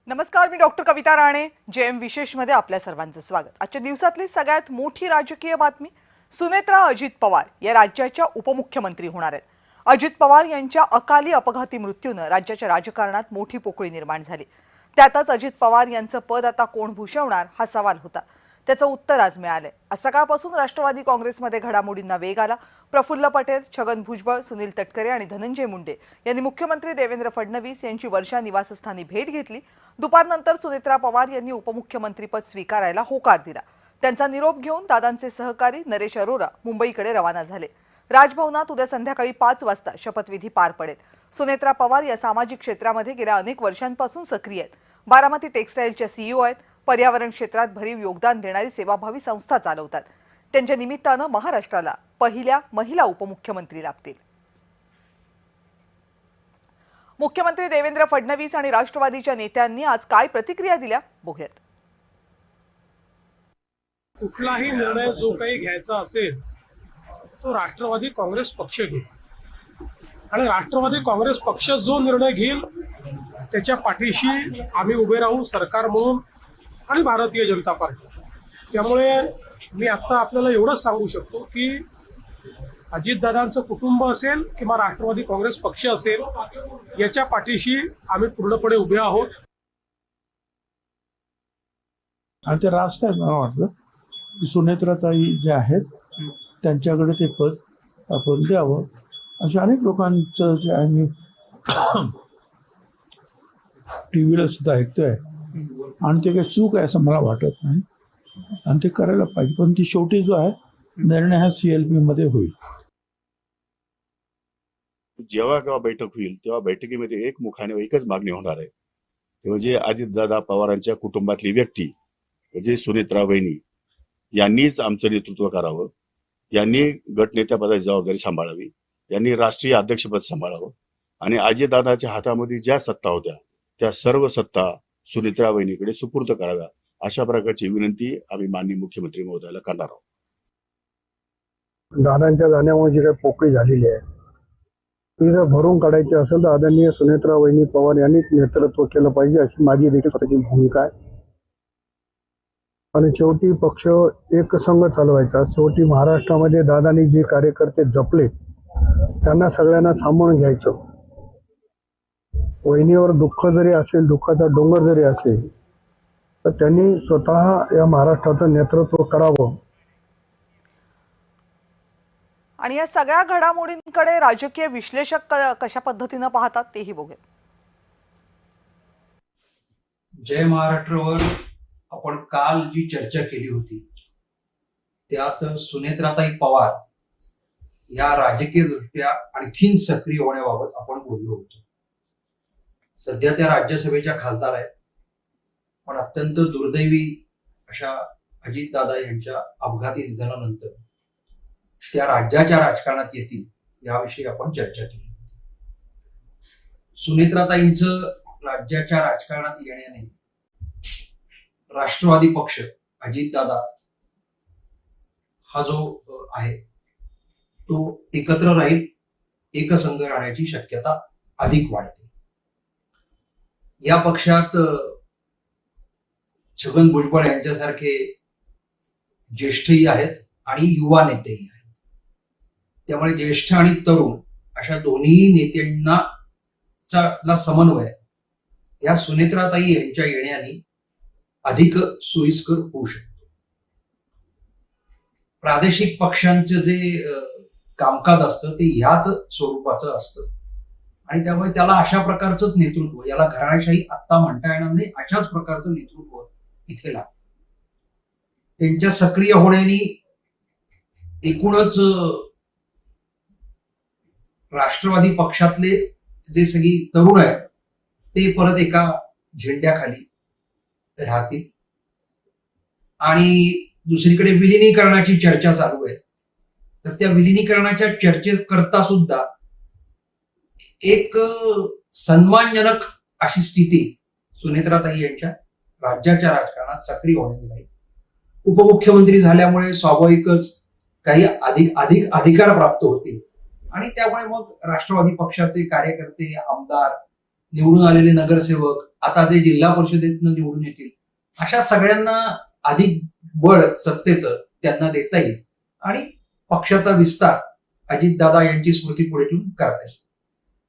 नमस्कार, मी डॉक्टर कविता राणे. जेएम विशेषमध्ये आपल्या सर्वांचं स्वागत. आजच्या दिवसातली सगळ्यात मोठी राजकीय बातमी, सुनेत्रा अजित पवार या राज्याच्या उपमुख्यमंत्री होणार आहेत. अजित पवार यांच्या अकाली अपघाती मृत्यूने राज्याच्या राजकारणात मोठी पोकळी निर्माण झाली. त्यातच अजित पवार यांचं पद आता कोण भूषवणार हा सवाल होता. त्याचं उत्तर आज मिळालंय. आज सकाळपासून राष्ट्रवादी काँग्रेसमध्ये घडामोडींना वेग आला. प्रफुल्ल पटेल, छगन भुजबळ, सुनील तटकरे आणि धनंजय मुंडे यांनी मुख्यमंत्री देवेंद्र फडणवीस यांची वर्षा निवासस्थानी भेट घेतली. दुपारनंतर सुनेत्रा पवार यांनी उपमुख्यमंत्रीपद स्वीकारायला होकार दिला. त्यांचा निरोप घेऊन दादांचे सहकारी नरेश अरोरा मुंबईकडे रवाना झाले. राजभवनात उद्या संध्याकाळी 5 वाजता शपथविधी पार पडेल. सुनेत्रा पवार या सामाजिक क्षेत्रामध्ये गेल्या अनेक वर्षांपासून सक्रिय आहेत. बारामती टेक्सटाईलच्या सीईओ आहेत. पर्यावरण क्षेत्रात भरीव योगदान देणारी सेवाभावी संस्था चालवतात. त्यांच्या निमित्तानं महाराष्ट्राला पहिल्या महिला उपमुख्यमंत्री लाभतील. मुख्यमंत्री देवेंद्र फडणवीस आणि राष्ट्रवादीच्या नेत्यांनी आज काय प्रतिक्रिया दिल्या बघूयात. कुठलाही निर्णय जो काही घ्यायचा असेल तो राष्ट्रवादी काँग्रेस पक्ष घेईल आणि राष्ट्रवादी काँग्रेस पक्ष जो निर्णय घेईल त्याच्या पाठीशी आम्ही उभे राहू, सरकार म्हणून आणि भारतीय जनता पार्टी. त्यामुळे मी आता आपल्याला एवढंच सांगू शकतो की अजितदादांचं कुटुंब असेल किंवा राष्ट्रवादी काँग्रेस पक्ष असेल, याच्या पाठीशी आम्ही पूर्णपणे उभे आहोत. आणि ते रास्त आहे. मला वाटतं की सुनेत्राताई जे आहेत त्यांच्याकडे ते पद आपण द्यावं. अशा अनेक लोकांचं जे आहे मी टी व्हीला सुद्धा ऐकतोय आणि ते काही चूक आहे असं मला वाटत नाही आणि ते करायला पाहिजे. पण ती शेवटी जो आहे निर्णय हा CLP मध्ये होईल. जेव्हा केव्हा बैठक होईल तेव्हा बैठकीमध्ये एकमुखाने एकच मागणी होणार आहे, ते म्हणजे अजितदादा पवारांच्या कुटुंबातली व्यक्ती म्हणजे सुनेत्रा वहिनी यांनीच आमचं नेतृत्व करावं, यांनी गटनेत्यापदाची जबाबदारी सांभाळावी, यांनी राष्ट्रीय अध्यक्षपद सांभाळावं आणि अजितदादाच्या हातामध्ये ज्या सत्ता होत्या त्या सर्व सत्ता सुनेत्रा वहिनीकडे सुपूर्द कराव्या, अशा प्रकारची विनंती आम्ही माननीय मुख्यमंत्री महोदयाला करणार आहोत. दादांच्या जाण्यामुळे जी काही पोकळी झालेली आहे ती जर भरून काढायची असेल तर आदरणीय सुनेत्रा वहिनी पवार यांनीच नेतृत्व केलं पाहिजे, अशी माझी देखील स्वतःची भूमिका आहे. आणि शेवटी पक्ष एकसंघ चालवायचा. शेवटी महाराष्ट्रामध्ये दादांनी जे कार्यकर्ते जपले त्यांना सगळ्यांना सामावून घ्यायचं. वहिनीवर दुःख जरी असेल, दुःखाचा डोंगर जरी असेल, तर त्यांनी स्वतः या महाराष्ट्राचं नेतृत्व करावं. आणि या सगळ्या घडामोडींकडे राजकीय विश्लेषक कशा पद्धतीने पाहतात तेही बघूया. जय महाराष्ट्रावर आपण काल जी चर्चा केली होती त्यात सुनेत्राताई पवार या राजकीय दृष्ट्या आणखीन सक्रिय होण्याबाबत आपण बोललो होतो. सध्या त्या राज्यसभेच्या खासदार आहेत, पण अत्यंत दुर्दैवी अशा अजितदादा यांच्या अपघाती निधनानंतर त्या राज्याच्या राजकारणात येतील याविषयी आपण चर्चा केली होती. सुनेत्राताईंचं राज्याच्या राजकारणात येण्याने राष्ट्रवादी पक्ष, अजितदादा हा जो आहे तो एकत्र राहील, एकसंघ राहण्याची शक्यता अधिक वाढते. या पक्षात छगन भुजबळ यांच्यासारखे ज्येष्ठही आहेत आणि युवा नेतेही आहेत. त्यामुळे ज्येष्ठ आणि तरुण अशा दोन्ही नेत्यांना समन्वय या सुनेत्राताई यांच्या येण्याने अधिक सोयीस्कर होऊ शकतो. प्रादेशिक पक्षांचे जे कामकाज असतं ते ह्याच स्वरूपाचं असतं आणि त्यामुळे त्याला अशा प्रकारचंच नेतृत्व, याला घराणेशाही आत्ता म्हणता येणार नाही, अशाच प्रकारचं नेतृत्व इथे लागतं. त्यांच्या सक्रिय होण्याने एकूणच राष्ट्रवादी पक्षातले जे सगळी तरुण आहेत ते परत एका झेंड्याखाली राहतील. आणि दुसरीकडे विलिनीकरणाची चर्चा चालू आहे, तर त्या विलिनीकरणाच्या चर्चेकरता सुद्धा एक सन्मानजनक अशी स्थिती सुनेत्राताई यांच्या राज्याच्या राजकारणात सक्रिय होण्याची नाही. उपमुख्यमंत्री झाल्यामुळे स्वाभाविकच काही अधिक अधिकार प्राप्त होतील आणि त्यामुळे मग राष्ट्रवादी पक्षाचे कार्यकर्ते, आमदार, निवडून आलेले नगरसेवक, आता जे जिल्हा परिषदेतनं निवडून येतील, अशा सगळ्यांना अधिक बळ सत्तेचं त्यांना देता येईल आणि पक्षाचा विस्तार अजितदादा यांची स्मृती पुढे ठेवून करता येईल.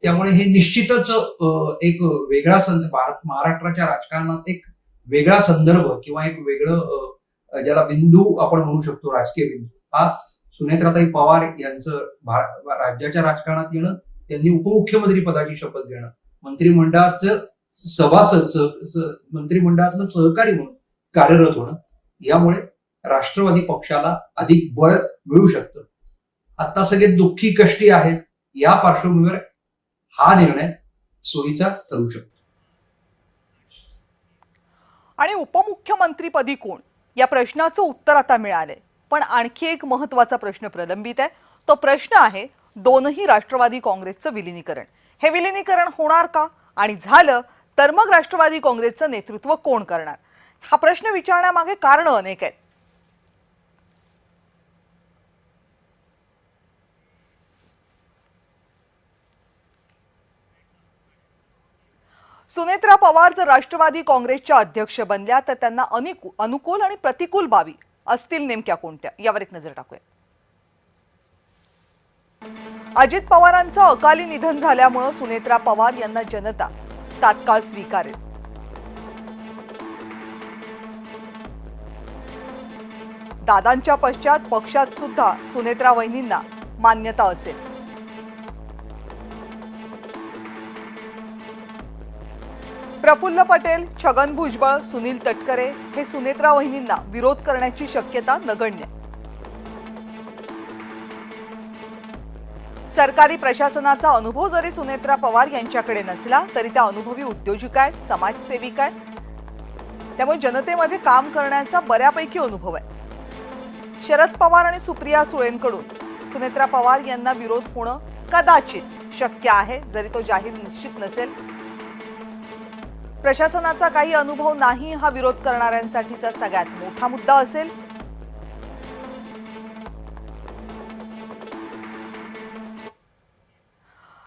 त्यामुळे हे निश्चितच एक वेगळा महाराष्ट्राच्या राजकारणात एक वेगळा संदर्भ किंवा एक वेगळं ज्याला बिंदू आपण म्हणू शकतो, राजकीय बिंदू, हा सुनेत्राताई पवार यांचं राज्याच्या राजकारणात येणं, त्यांनी उपमुख्यमंत्री पदाची शपथ घेणं, मंत्रिमंडळाचं मंत्रिमंडळातलं सहकारी म्हणून कार्यरत होणं, यामुळे राष्ट्रवादी पक्षाला अधिक बळ मिळू शकतं. आता सगळे दुःखी कष्टी आहेत, या पार्श्वभूमीवर हा निर्णय सोयीचा ठरू शकतो. आणि उपमुख्यमंत्रीपदी कोण, या प्रश्नाचं उत्तर आता मिळालंय. पण आणखी एक महत्त्वाचा प्रश्न प्रलंबित आहे. तो प्रश्न आहे दोनही राष्ट्रवादी काँग्रेसचं विलिनीकरण. हे विलिनीकरण होणार का, आणि झालं तर मग राष्ट्रवादी काँग्रेसचं नेतृत्व कोण करणार? हा प्रश्न विचारण्यामागे कारणं अनेक आहेत. सुनेत्रा पवार जर राष्ट्रवादी काँग्रेसच्या अध्यक्ष बनल्या तर त्यांना अनुकूल आणि प्रतिकूल बाबी असतील नेमक्या कोणत्या, यावर एक नजर टाकूया. अजित पवारांचं अकाली निधन झाल्यामुळे सुनेत्रा पवार यांना जनता तात्काळ स्वीकारेल. दादांच्या पश्चात पक्षात सुद्धा सुनेत्रा वहिनींना मान्यता असेल. प्रफुल्ल पटेल, छगन भुजबळ, सुनील तटकरे हे सुनेत्रा वहिनींना विरोध करण्याची शक्यता नगण्य. सरकारी प्रशासनाचा अनुभव जरी सुनेत्रा पवार यांच्याकडे नसला तरी त्या अनुभवी उद्योजिका आहेत, समाजसेविका आहेत. त्यामुळे जनतेमध्ये काम करण्याचा बऱ्यापैकी अनुभव आहे. शरद पवार आणि सुप्रिया सुळेंकडून सुनेत्रा पवार यांना विरोध होणं कदाचित शक्य आहे, जरी तो जाहीर निश्चित नसेल. प्रशासनाचा काही अनुभव नाही हा विरोध करणाऱ्यांसाठीचा सगळ्यात मोठा मुद्दा असेल.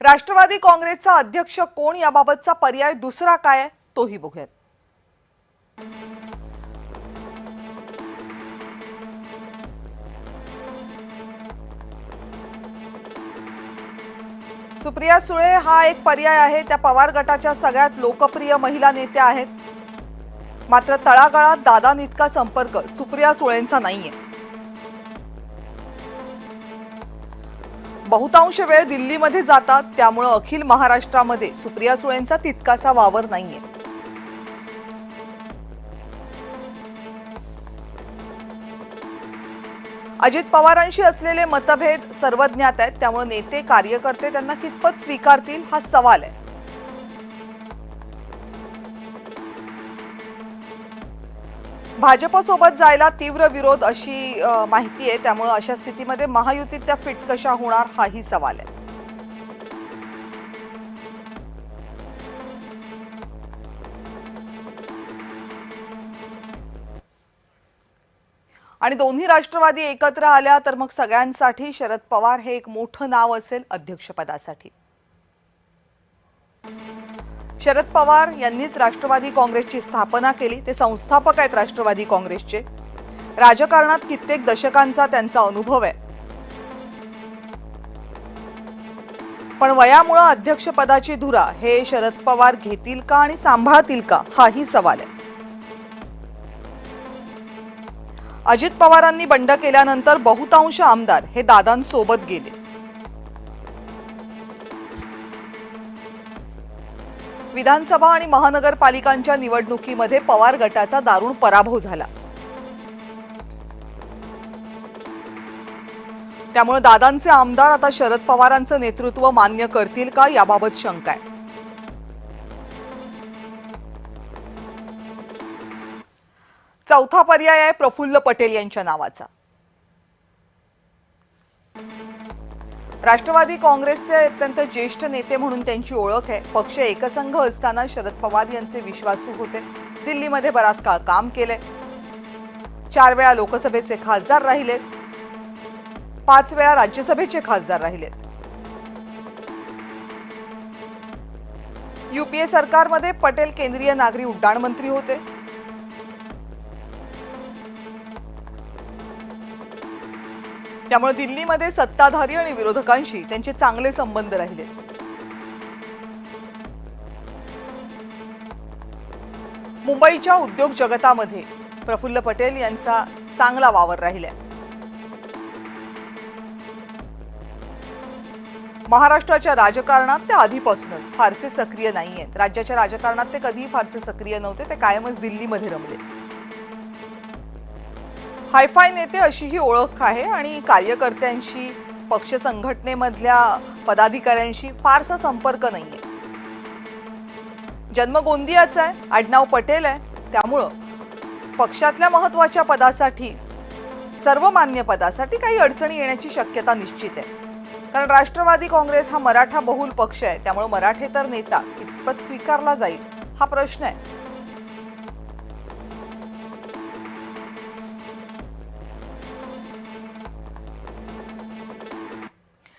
राष्ट्रवादी काँग्रेसचा अध्यक्ष कोण, याबाबतचा पर्याय दुसरा काय आहे तोही बघूयात. सुप्रिया सुळे हा एक पर्याय आहे. त्या पवार गटाच्या सगळ्यात लोकप्रिय महिला नेत्या आहेत. मात्र तळागाळात दादांइतका संपर्क सुप्रिया सुळेंचा नाहीये. बहुतांश वेळ दिल्लीमध्ये जातात, त्यामुळे अखिल महाराष्ट्रामध्ये सुप्रिया सुळेंचा तितकासा वावर नाहीये. अजित पवारांशी असलेले मतभेद सर्वज्ञात आहेत, त्यामुळे नेते कार्यकर्ते त्यांना कितपत स्वीकारतील हा सवाल आहे. भाजपसोबत जायला तीव्र विरोध अशी माहिती आहे. त्यामुळे अशा स्थितीमध्ये महायुतीत त्या फिट कशा होणार हाही सवाल आहे. आणि दोन्ही राष्ट्रवादी एकत्र आल्या तर मग सगळ्यांसाठी शरद पवार हे एक मोठं नाव असेल अध्यक्षपदासाठी. शरद पवार यांनीच राष्ट्रवादी काँग्रेसची स्थापना केली. ते संस्थापक आहेत राष्ट्रवादी काँग्रेसचे. राजकारणात कित्येक दशकांचा त्यांचा अनुभव आहे. पण वयामुळे अध्यक्षपदाची धुरा हे शरद पवार घेतील का आणि सांभाळतील का हाही सवाल आहे. अजित पवारांनी बंड केल्यानंतर बहुतांश आमदार हे दादांसोबत गेले. विधानसभा आणि महानगरपालिकांच्या निवडणुकीमध्ये पवार गटाचा दारुण पराभव झाला. त्यामुळे दादांचे आमदार आता शरद पवारांचं नेतृत्व मान्य करतील का याबाबत शंका आहे. चौथा पर्याय आहे प्रफुल्ल पटेल यांच्या नावाचा. राष्ट्रवादी काँग्रेसचे अत्यंत ज्येष्ठ नेते म्हणून त्यांची ओळख आहे. पक्ष एकसंघ असताना शरद पवार यांचे विश्वासू होते. दिल्लीमध्ये बराच काळ काम केले. 4 वेळा लोकसभेचे खासदार राहिलेत. 5 वेळा राज्यसभेचे खासदार राहिलेत. UPA सरकारमध्ये पटेल केंद्रीय नागरी उड्डाण मंत्री होते. त्यामुळे दिल्लीमध्ये सत्ताधारी आणि विरोधकांशी त्यांचे चांगले संबंध राहिले. मुंबईच्या उद्योग जगतामध्ये प्रफुल्ल पटेल यांचा चांगला वावर राहिलाय. महाराष्ट्राच्या राजकारणात ते आधीपासूनच फारसे सक्रिय नाहीयेत. राज्याच्या राजकारणात ते कधीही फारसे सक्रिय नव्हते. ते कायमच दिल्लीमध्ये रमले. हायफाय नेते अशी ही ओळख आहे आणि कार्यकर्त्यांशी पक्ष संघटनेमधल्या पदाधिकाऱ्यांशी फारसा संपर्क नाहीये. जन्म गोंदियाचा आहे, आडनाव पटेल आहे. त्यामुळं पक्षातल्या महत्वाच्या पदासाठी, सर्वमान्य पदासाठी काही अडचणी येण्याची शक्यता निश्चित आहे. कारण राष्ट्रवादी काँग्रेस हा मराठा बहुल पक्ष आहे. त्यामुळे मराठेतर नेता कितपत स्वीकारला जाईल हा प्रश्न आहे.